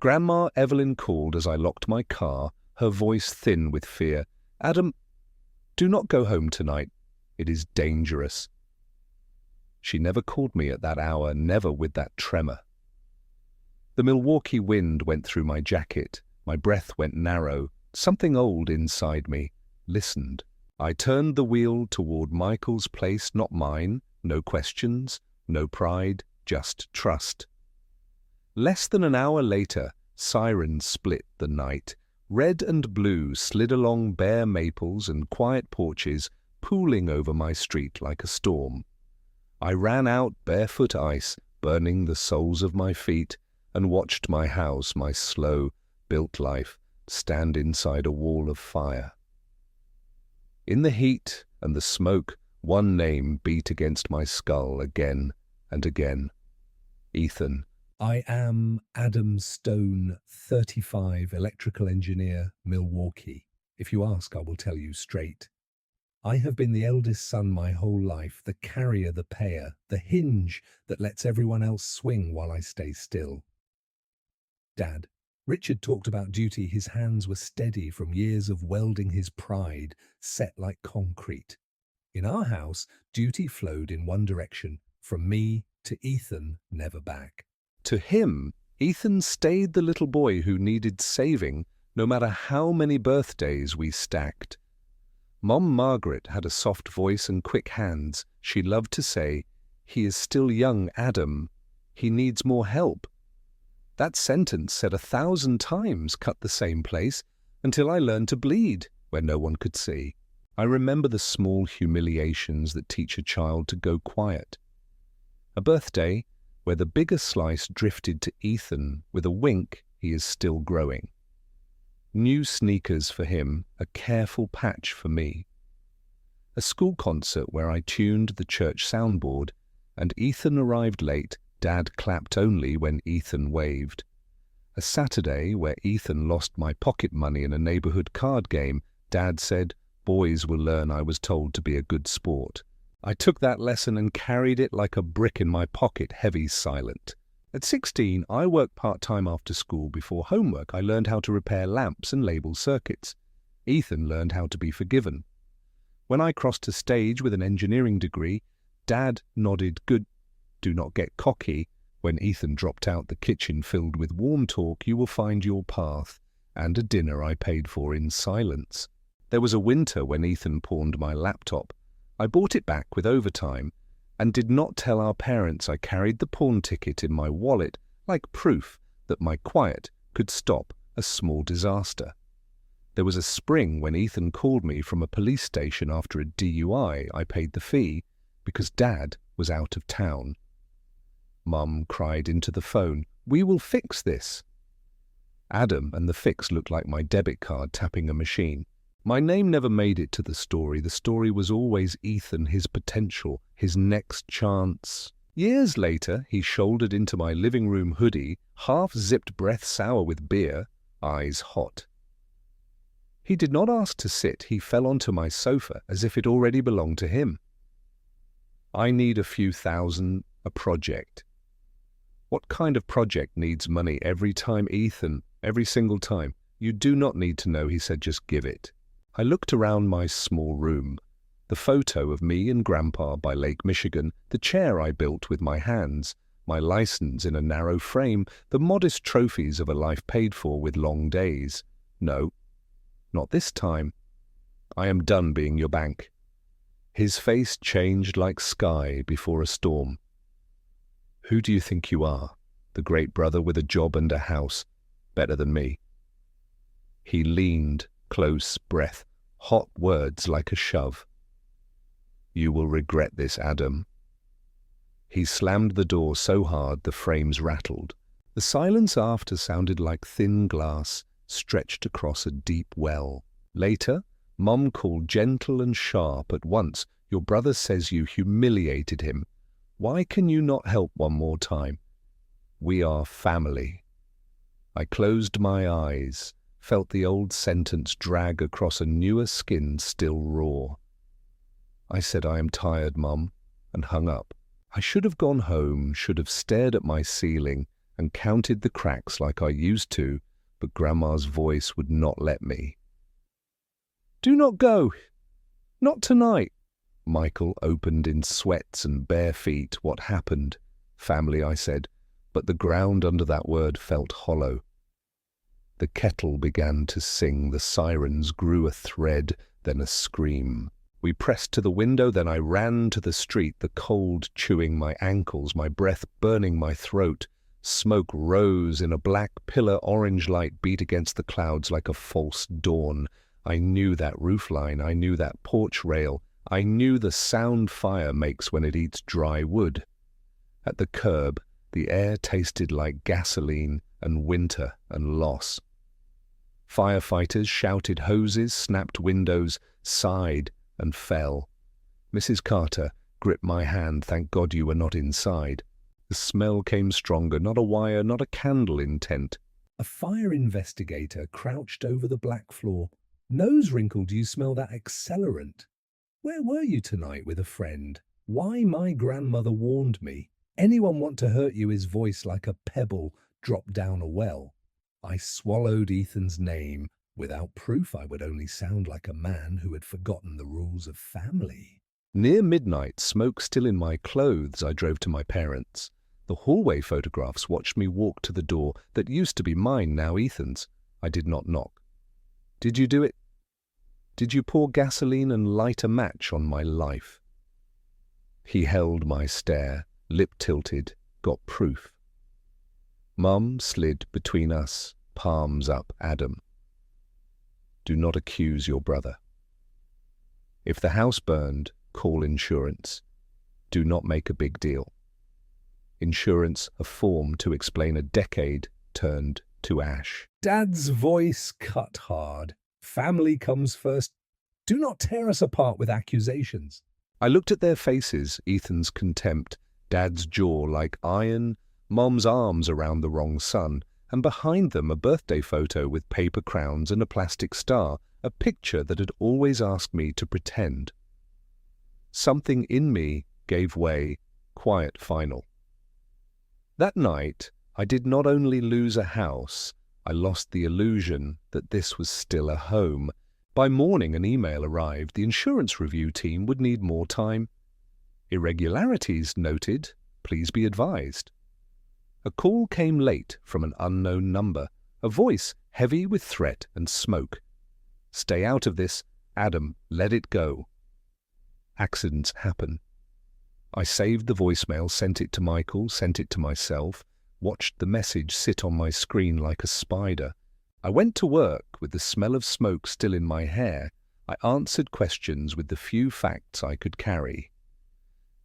Grandma Evelyn called as I locked my car, her voice thin with fear. "Adam, do not go home tonight. It is dangerous." She never called me at that hour, never with that tremor. The Milwaukee wind went through my jacket. My breath went narrow. Something old inside me listened. I turned the wheel toward Michael's place, not mine. No questions, no pride, just trust. Less than an hour later, sirens split the night. Red and blue slid along bare maples and quiet porches, pooling over my street like a storm. I ran out barefoot ice, burning the soles of my feet, and watched my house, my slow-built life, stand inside a wall of fire. In the heat and the smoke, one name beat against my skull again and again. Ethan. I am Adam Stone, 35, electrical engineer, Milwaukee. If you ask, I will tell you straight. I have been the eldest son my whole life, the carrier, the payer, the hinge that lets everyone else swing while I stay still. Dad. Richard talked about duty. His hands were steady from years of welding his pride, set like concrete. In our house, duty flowed in one direction, from me to Ethan, never back. To him, Ethan stayed the little boy who needed saving, no matter how many birthdays we stacked. Mom Margaret had a soft voice and quick hands. She loved to say, "He is still young, Adam. He needs more help." That sentence said 1,000 times cut the same place until I learned to bleed where no one could see. I remember the small humiliations that teach a child to go quiet. A birthday where the bigger slice drifted to Ethan with a wink, he is still growing. New sneakers for him, a careful patch for me. A school concert where I tuned the church soundboard, and Ethan arrived late. Dad clapped only when Ethan waved. A Saturday where Ethan lost my pocket money in a neighborhood card game. Dad said, "Boys will learn I was told to be a good sport." I took that lesson and carried it like a brick in my pocket, heavy, silent. At 16, I worked part-time after school. Before homework, I learned how to repair lamps and label circuits. Ethan learned how to be forgiven. When I crossed a stage with an engineering degree, Dad nodded good. Do not get cocky. When Ethan dropped out the kitchen filled with warm talk, you will find your path, and a dinner I paid for in silence. There was a winter when Ethan pawned my laptop. I bought it back with overtime, and did not tell our parents I carried the pawn ticket in my wallet like proof that my quiet could stop a small disaster. There was a spring when Ethan called me from a police station after a DUI. I paid the fee because Dad was out of town. Mum cried into the phone, "We will fix this." Adam and the fix looked like my debit card tapping a machine. My name never made it to the story. The story was always Ethan, his potential, his next chance. Years later, he shouldered into my living room hoodie, half-zipped, breath sour with beer, eyes hot. He did not ask to sit. He fell onto my sofa as if it already belonged to him. "I need a few thousand, a project." What kind of project needs money every time, Ethan? Every single time. "You do not need to know," he said, "just give it." I looked around my small room. The photo of me and Grandpa by Lake Michigan, the chair I built with my hands, my license in a narrow frame, the modest trophies of a life paid for with long days. No, not this time. I am done being your bank. His face changed like sky before a storm. "Who do you think you are? The great brother with a job and a house, better than me." He leaned, close, breath, hot words like a shove. "You will regret this, Adam." He slammed the door so hard the frames rattled. The silence after sounded like thin glass stretched across a deep well. Later, Mum called gentle and sharp at once. "Your brother says you humiliated him. Why can you not help one more time? We are family." I closed my eyes, felt the old sentence drag across a newer skin still raw. I said, "I am tired, Mum," and hung up. I should have gone home, should have stared at my ceiling and counted the cracks like I used to, but Grandma's voice would not let me. "Do not go. Not tonight." Michael opened in sweats and bare feet. "What happened?" "Family," I said, but the ground under that word felt hollow. The kettle began to sing. The sirens grew a thread, then a scream. We pressed to the window, then I ran to the street, the cold chewing my ankles, my breath burning my throat. Smoke rose in a black pillar, orange light beat against the clouds like a false dawn. I knew that roofline, I knew that porch rail, I knew the sound fire makes when it eats dry wood. At the curb, the air tasted like gasoline and winter and loss. Firefighters shouted hoses, snapped windows, sighed and fell. Mrs. Carter gripped my hand. "Thank God you were not inside." The smell came stronger, not a wire, not a candle intent. A fire investigator crouched over the black floor. "Nose wrinkle, do you smell that accelerant? Where were you tonight with a friend? Why my grandmother warned me. Anyone want to hurt you?" His voice like a pebble dropped down a well. I swallowed Ethan's name. Without proof, I would only sound like a man who had forgotten the rules of family. Near midnight, smoke still in my clothes, I drove to my parents'. The hallway photographs watched me walk to the door that used to be mine, now Ethan's. I did not knock. "Did you do it? Did you pour gasoline and light a match on my life?" He held my stare, lip tilted, got proof. Mum slid between us, palms up. "Adam, do not accuse your brother. If the house burned, call insurance. Do not make a big deal." Insurance, a form to explain a decade, turned to ash. Dad's voice cut hard. "Family comes first. Do not tear us apart with accusations." I looked at their faces, Ethan's contempt, Dad's jaw like iron, Mom's arms around the wrong son, and behind them a birthday photo with paper crowns and a plastic star, a picture that had always asked me to pretend. Something in me gave way, quiet final. That night, I did not only lose a house, I lost the illusion that this was still a home. By morning, an email arrived. The insurance review team would need more time. "Irregularities noted. Please be advised." A call came late from an unknown number, a voice heavy with threat and smoke. "Stay out of this. Adam, let it go." Accidents happen. I saved the voicemail, sent it to Michael, sent it to myself, watched the message sit on my screen like a spider. I went to work with the smell of smoke still in my hair. I answered questions with the few facts I could carry.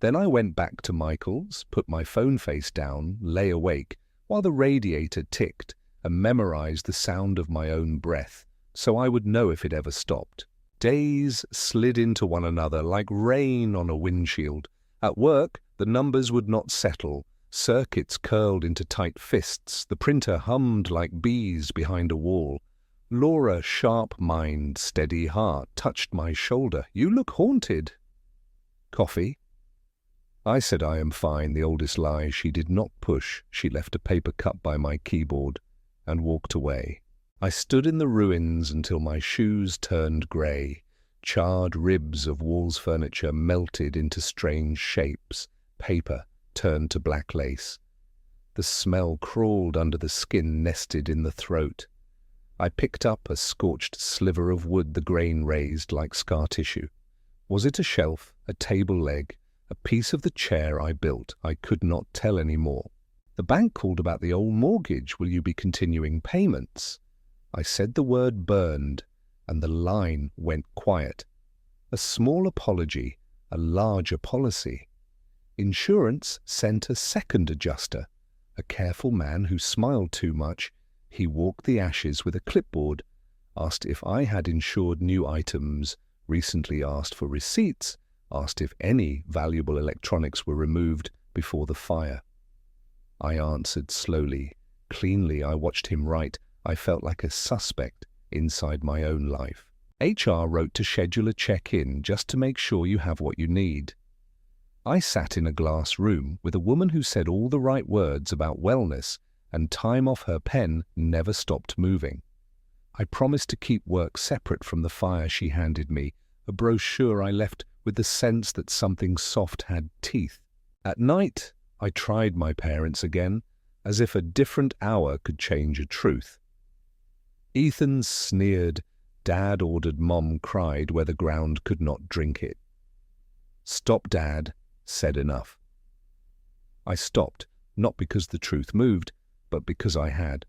Then I went back to Michael's, put my phone face down, lay awake, while the radiator ticked, and memorized the sound of my own breath, so I would know if it ever stopped. Days slid into one another like rain on a windshield. At work, the numbers would not settle. Circuits curled into tight fists. The printer hummed like bees behind a wall. Laura, sharp mind, steady heart, touched my shoulder. "You look haunted." "Coffee?" I said I am fine, the oldest lie. She did not push. She left a paper cup by my keyboard and walked away. I stood in the ruins until my shoes turned grey. Charred ribs of Wall's furniture melted into strange shapes. Paper turned to black lace. The smell crawled under the skin, nested in the throat. I picked up a scorched sliver of wood, the grain raised like scar tissue. Was it a shelf, a table leg, a piece of the chair I built? I could not tell any more. The bank called about the old mortgage. "Will you be continuing payments?" I said the word burned, and the line went quiet. A small apology, a larger policy. Insurance sent a second adjuster, a careful man who smiled too much. He walked the ashes with a clipboard, asked if I had insured new items, recently asked for receipts, asked if any valuable electronics were removed before the fire. I answered slowly, cleanly. I watched him write. I felt like a suspect inside my own life. HR wrote to schedule a check-in just to make sure you have what you need. I sat in a glass room with a woman who said all the right words about wellness and time off her pen never stopped moving. I promised to keep work separate from the fire she handed me, a brochure I left with the sense that something soft had teeth. At night, I tried my parents again, as if a different hour could change a truth. Ethan sneered. Dad ordered. Mom cried where the ground could not drink it. Stop, Dad, said enough. I stopped, not because the truth moved, but because I had.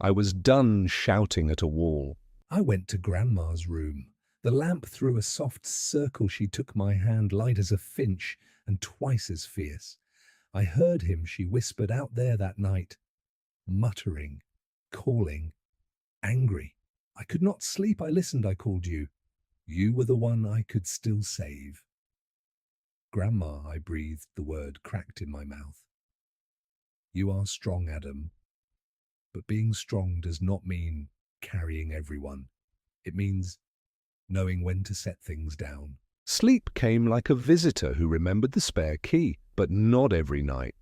I was done shouting at a wall. I went to Grandma's room. The lamp threw a soft circle. She took my hand, light as a finch and twice as fierce. I heard him, she whispered, out there that night, muttering, calling, angry. I could not sleep. I listened. I called you. You were the one I could still save. Grandma, I breathed. The word cracked in my mouth. You are strong, Adam. But being strong does not mean carrying everyone. It means knowing when to set things down. Sleep came like a visitor who remembered the spare key, but not every night.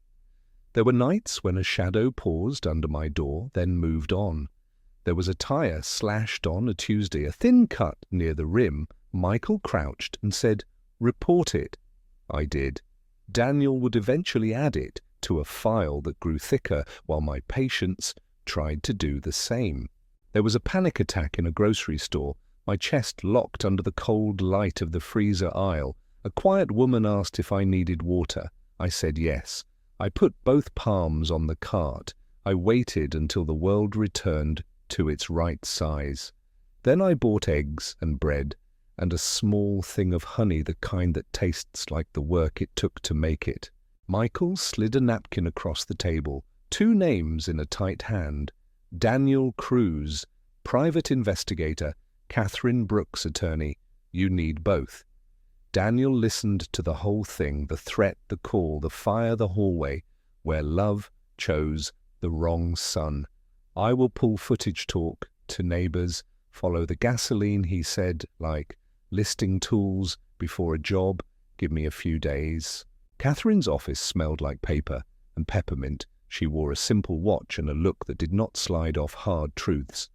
There were nights when a shadow paused under my door, then moved on. There was a tire slashed on a Tuesday, a thin cut near the rim. Michael crouched and said, "Report it." I did. Daniel would eventually add it to a file that grew thicker, while my patients tried to do the same. There was a panic attack in a grocery store. My chest locked under the cold light of the freezer aisle. A quiet woman asked if I needed water. I said yes. I put both palms on the cart. I waited until the world returned to its right size. Then I bought eggs and bread and a small thing of honey, the kind that tastes like the work it took to make it. Michael slid a napkin across the table, 2 names in a tight hand. Daniel Cruz, private investigator. Catherine Brooks, attorney. You need both. Daniel listened to the whole thing, the threat, the call, the fire, the hallway, where love chose the wrong son. I will pull footage, talk to neighbors, follow the gasoline, he said, like listing tools before a job, give me a few days. Catherine's office smelled like paper and peppermint. She wore a simple watch and a look that did not slide off hard truths.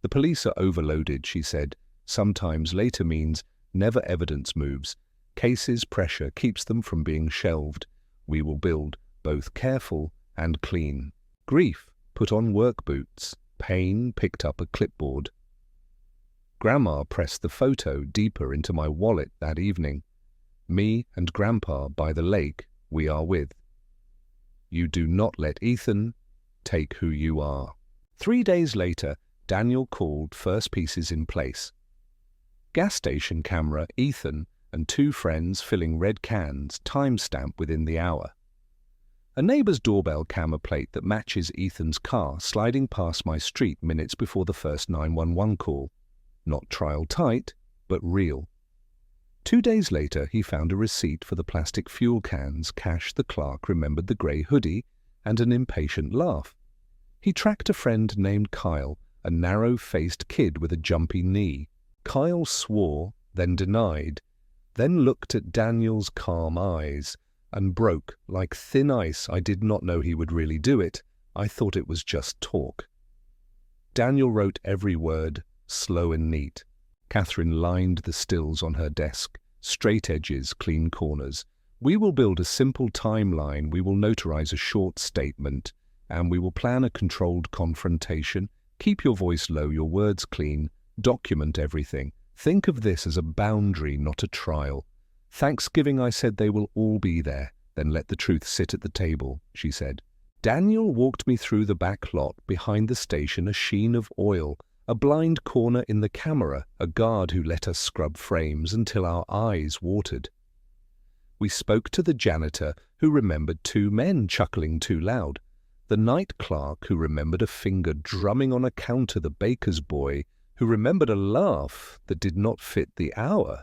The police are overloaded, she said. Sometimes later means never evidence moves. Cases pressure keeps them from being shelved. We will build both careful and clean. Grief put on work boots. Pain picked up a clipboard. Grandma pressed the photo deeper into my wallet that evening. Me and Grandpa by the lake we are with. You do not let Ethan take who you are. 3 days later, Daniel called, first pieces in place. Gas station camera, Ethan and 2 friends filling red cans, timestamp within the hour. A neighbor's doorbell camera plate that matches Ethan's car sliding past my street minutes before the first 911 call. Not trial tight, but real. 2 days later, he found a receipt for the plastic fuel cans. Cash, the clerk, remembered the grey hoodie and an impatient laugh. He tracked a friend named Kyle, a narrow-faced kid with a jumpy knee. Kyle swore, then denied, then looked at Daniel's calm eyes and broke like thin ice. I did not know he would really do it. I thought it was just talk. Daniel wrote every word, slow and neat. Catherine lined the stills on her desk, straight edges, clean corners. We will build a simple timeline. We will notarize a short statement, and we will plan a controlled confrontation. Keep your voice low, your words clean. Document everything. Think of this as a boundary, not a trial. Thanksgiving, I said, they will all be there. Then let the truth sit at the table, she said. Daniel walked me through the back lot, behind the station, a sheen of oil, a blind corner in the camera, a guard who let us scrub frames until our eyes watered. We spoke to the janitor, who remembered 2 men chuckling too loud, the night clerk who remembered a finger drumming on a counter, the baker's boy who remembered a laugh that did not fit the hour,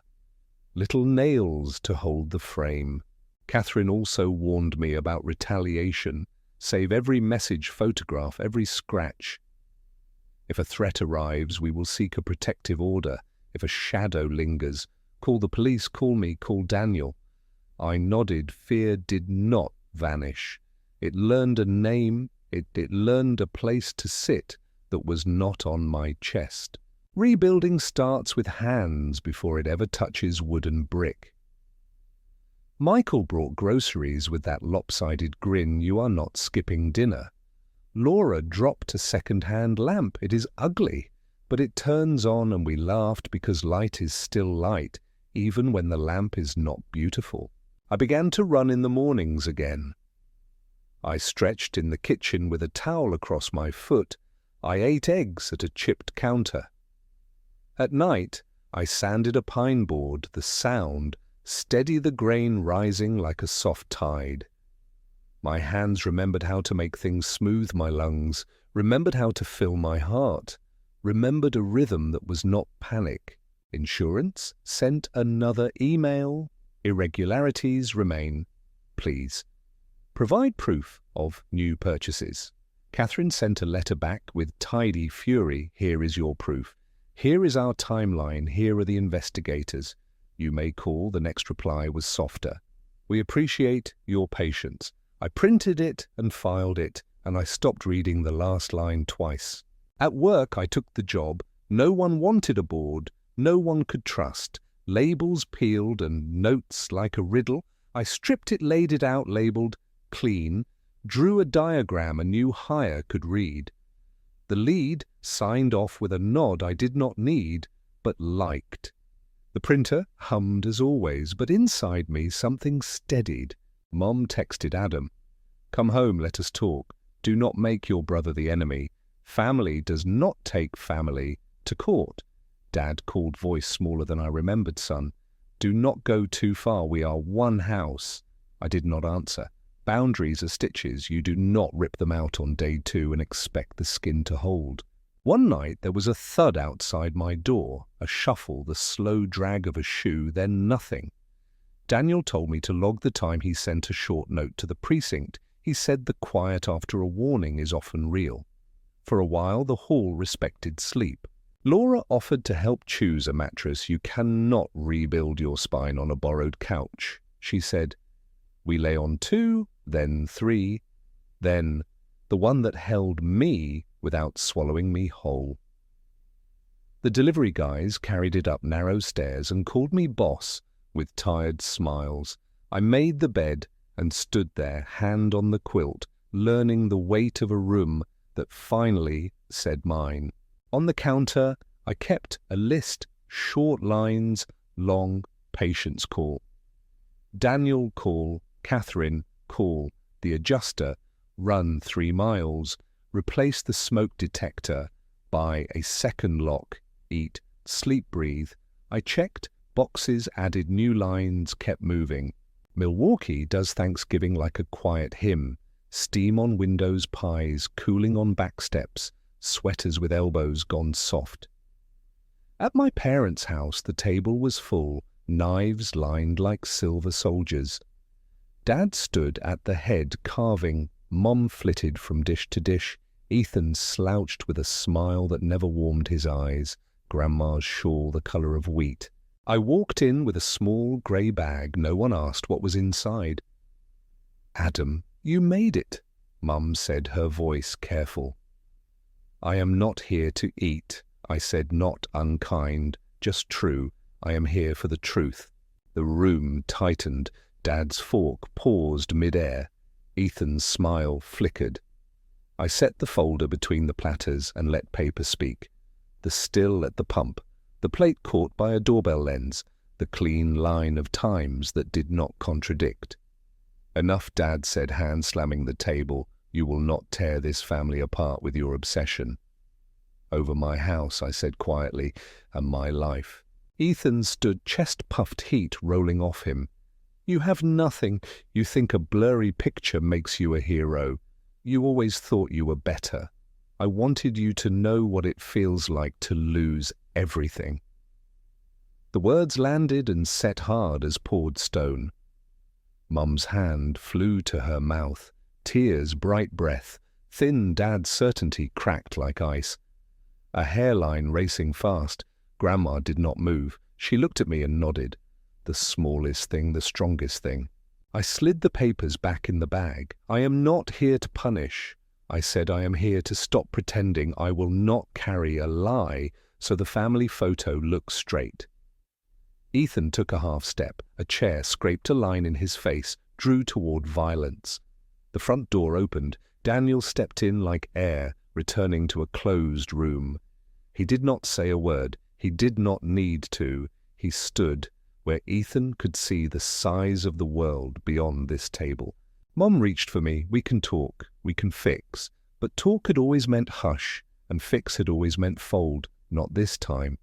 little nails to hold the frame. Catherine also warned me about retaliation. Save every message, photograph, every scratch. If a threat arrives, we will seek a protective order. If a shadow lingers, call the police, call me, call Daniel. I nodded. Fear did not vanish. It learned a name It learned a place to sit that was not on my chest. Rebuilding starts with hands before it ever touches wooden brick. Michael brought groceries with that lopsided grin. You are not skipping dinner. Laura dropped a second-hand lamp. It is ugly, but it turns on, and we laughed because light is still light, even when the lamp is not beautiful. I began to run in the mornings again. I stretched in the kitchen with a towel across my foot. I ate eggs at a chipped counter. At night, I sanded a pine board, the sound, steady the grain rising like a soft tide. My hands remembered how to make things smooth, my lungs, remembered how to fill my heart, remembered a rhythm that was not panic. Insurance sent another email. Irregularities remain. Please. Provide proof of new purchases. Catherine sent a letter back with tidy fury. Here is your proof. Here is our timeline. Here are the investigators. You may call. The next reply was softer. We appreciate your patience. I printed it and filed it, and I stopped reading the last line twice. At work, I took the job. No one wanted a board. No one could trust. Labels peeled and notes like a riddle. I stripped it, laid it out, labeled clean, drew a diagram a new hire could read. The lead signed off with a nod I did not need, but liked. The printer hummed as always, but inside me something steadied. Mom texted Adam. Come home, let us talk. Do not make your brother the enemy. Family does not take family to court. Dad called, voice smaller than I remembered, son. Do not go too far. We are one house. I did not answer. Boundaries are stitches. You do not rip them out on day 2 and expect the skin to hold. One night there was a thud outside my door, a shuffle, the slow drag of a shoe, then nothing. Daniel told me to log the time he sent a short note to the precinct. He said the quiet after a warning is often real. For a while the hall respected sleep. Laura offered to help choose a mattress. You cannot rebuild your spine on a borrowed couch, she said. We lay on 2, then 3, then the one that held me without swallowing me whole. The delivery guys carried it up narrow stairs and called me boss with tired smiles. I made the bed and stood there, hand on the quilt, learning the weight of a room that finally said mine. On the counter, I kept a list, short lines, long, patience call. Daniel call, Catherine call, the adjuster, run 3 miles, replace the smoke detector, buy a second lock, eat, sleep, breathe. I checked, boxes, added new lines, kept moving. Milwaukee does Thanksgiving like a quiet hymn, steam on windows, pies, cooling on back steps, sweaters with elbows gone soft. At my parents' house the table was full, knives lined like silver soldiers. Dad stood at the head carving, Mom flitted from dish to dish, Ethan slouched with a smile that never warmed his eyes, Grandma's shawl the colour of wheat. I walked in with a small grey bag. No one asked what was inside. Adam, you made it, Mum said, her voice careful. I am not here to eat, I said, not unkind, just true. I am here for the truth. The room tightened. Dad's fork paused mid-air. Ethan's smile flickered. I set the folder between the platters and let paper speak. The still at the pump, the plate caught by a doorbell lens, the clean line of times that did not contradict. Enough, Dad said, hand slamming the table. You will not tear this family apart with your obsession. Over my house, I said quietly, and my life. Ethan stood, chest-puffed, heat rolling off him. You have nothing. You think a blurry picture makes you a hero. You always thought you were better. I wanted you to know what it feels like to lose everything. The words landed and set hard as poured stone. Mum's hand flew to her mouth. Tears, bright breath, thin Dad's certainty cracked like ice. A hairline racing fast. Grandma did not move. She looked at me and nodded. The smallest thing, the strongest thing. I slid the papers back in the bag. I am not here to punish. I said I am here to stop pretending. I will not carry a lie so the family photo looks straight. Ethan took a half step. A chair scraped a line in his face, drew toward violence. The front door opened. Daniel stepped in like air, returning to a closed room. He did not say a word. He did not need to. He stood where Ethan could see the size of the world beyond this table. Mom reached for me. We can talk. We can fix. But talk had always meant hush, and fix had always meant fold. Not this time.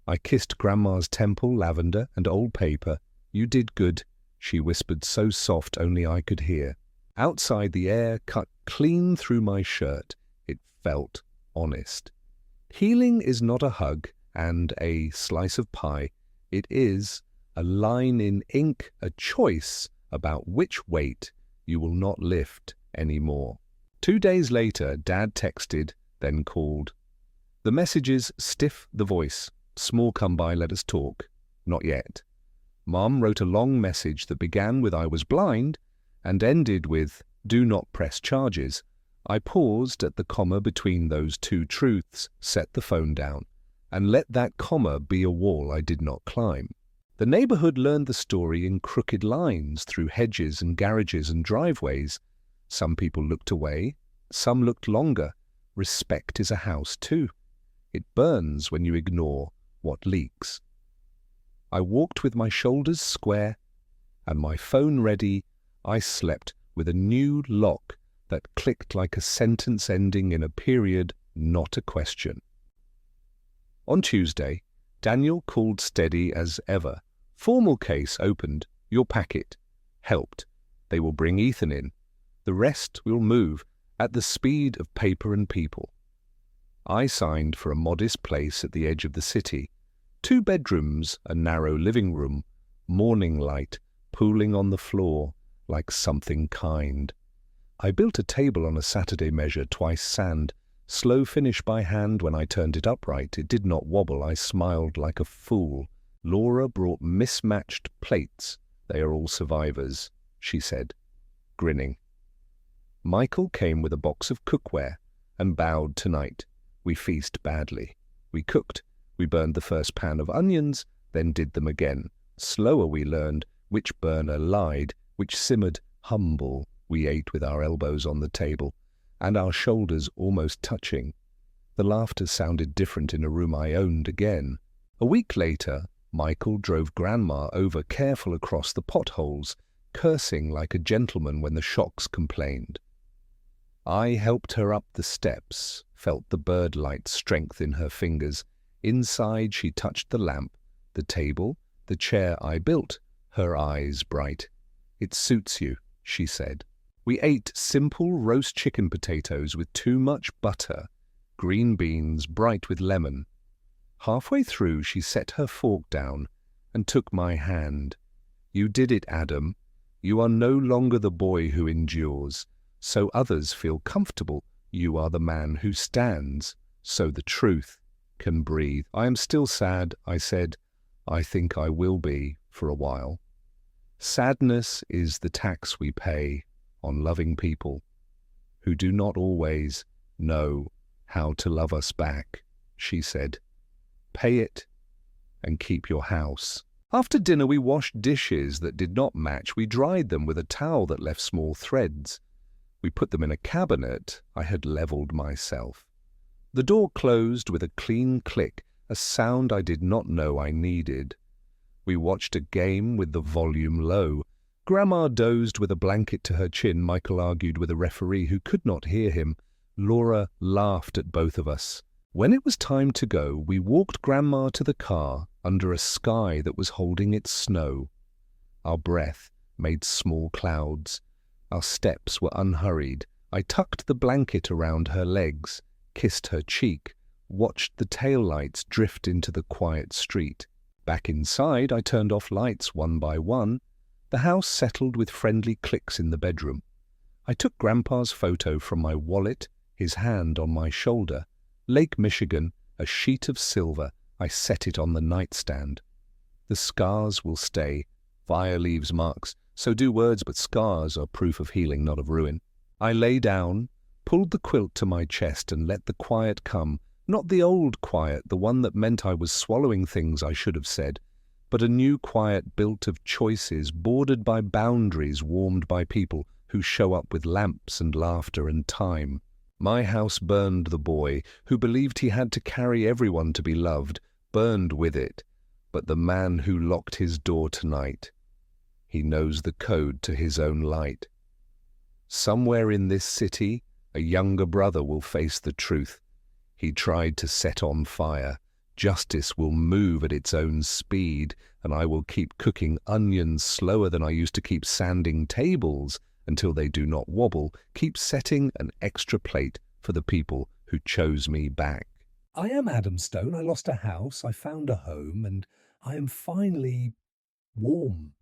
I kissed Grandma's temple, lavender, and old paper. You did good, she whispered so soft only I could hear. Outside, the air cut clean through my shirt. It felt honest. Healing is not a hug and a slice of pie. It is a line in ink, a choice about which weight you will not lift anymore. 2 days later, Dad texted, then called. The messages stiff the voice. Small come by, let us talk. Not yet. Mom wrote a long message that began with I was blind and ended with do not press charges. I paused at the comma between those two truths, set the phone down, and let that comma be a wall I did not climb. The neighborhood learned the story in crooked lines through hedges and garages and driveways. Some people looked away, some looked longer. Respect is a house too. It burns when you ignore what leaks. I walked with my shoulders square and my phone ready. I slept with a new lock that clicked like a sentence ending in a period, not a question. On Tuesday, Daniel called steady as ever. Formal case opened. Your packet. Helped. They will bring Ethan in. The rest will move at the speed of paper and people. I signed for a modest place at the edge of the city. 2 bedrooms, a narrow living room, morning light pooling on the floor like something kind. I built a table on a Saturday measure, twice sand. Slow finish by hand. When I turned it upright, it did not wobble. I smiled like a fool. Laura brought mismatched plates. They are all survivors, she said, grinning. Michael came with a box of cookware and bowed tonight. We feast badly. We cooked. We burned the first pan of onions, then did them again. Slower we learned which burner lied, which simmered humble. We ate with our elbows on the table, and our shoulders almost touching. The laughter sounded different in a room I owned again. A week later, Michael drove Grandma over, careful across the potholes, cursing like a gentleman when the shocks complained. I helped her up the steps, felt the bird-light strength in her fingers. Inside she touched the lamp, the table, the chair I built, her eyes bright. It suits you, she said. We ate simple roast chicken potatoes with too much butter, green beans bright with lemon. Halfway through she set her fork down and took my hand. You did it, Adam. You are no longer the boy who endures, so others feel comfortable. You are the man who stands, so the truth can breathe. I am still sad, I said. I think I will be for a while. Sadness is the tax we pay on loving people who do not always know how to love us back, she said. Pay it and keep your house. After dinner we washed dishes that did not match. We dried them with a towel that left small threads. We put them in a cabinet I had leveled myself. The door closed with a clean click, a sound I did not know I needed. We watched a game with the volume low. Grandma dozed with a blanket to her chin. Michael argued with a referee who could not hear him. Laura laughed at both of us. When it was time to go, we walked Grandma to the car under a sky that was holding its snow. Our breath made small clouds. Our steps were unhurried. I tucked the blanket around her legs, kissed her cheek, watched the taillights drift into the quiet street. Back inside, I turned off lights one by one. The house settled with friendly clicks in the bedroom. I took Grandpa's photo from my wallet, his hand on my shoulder. Lake Michigan, a sheet of silver. I set it on the nightstand. The scars will stay. Fire leaves marks. So do words, but scars are proof of healing, not of ruin. I lay down, pulled the quilt to my chest and let the quiet come, not the old quiet, the one that meant I was swallowing things I should have said, but a new quiet built of choices, bordered by boundaries, warmed by people who show up with lamps and laughter and time. My house burned the boy, who believed he had to carry everyone to be loved, burned with it, but the man who locked his door tonight, he knows the code to his own light. Somewhere in this city, a younger brother will face the truth. He tried to set on fire. Justice will move at its own speed, and I will keep cooking onions slower than I used to keep sanding tables until they do not wobble, keep setting an extra plate for the people who chose me back. I am Adam Stone. I lost a house, I found a home, and I am finally warm.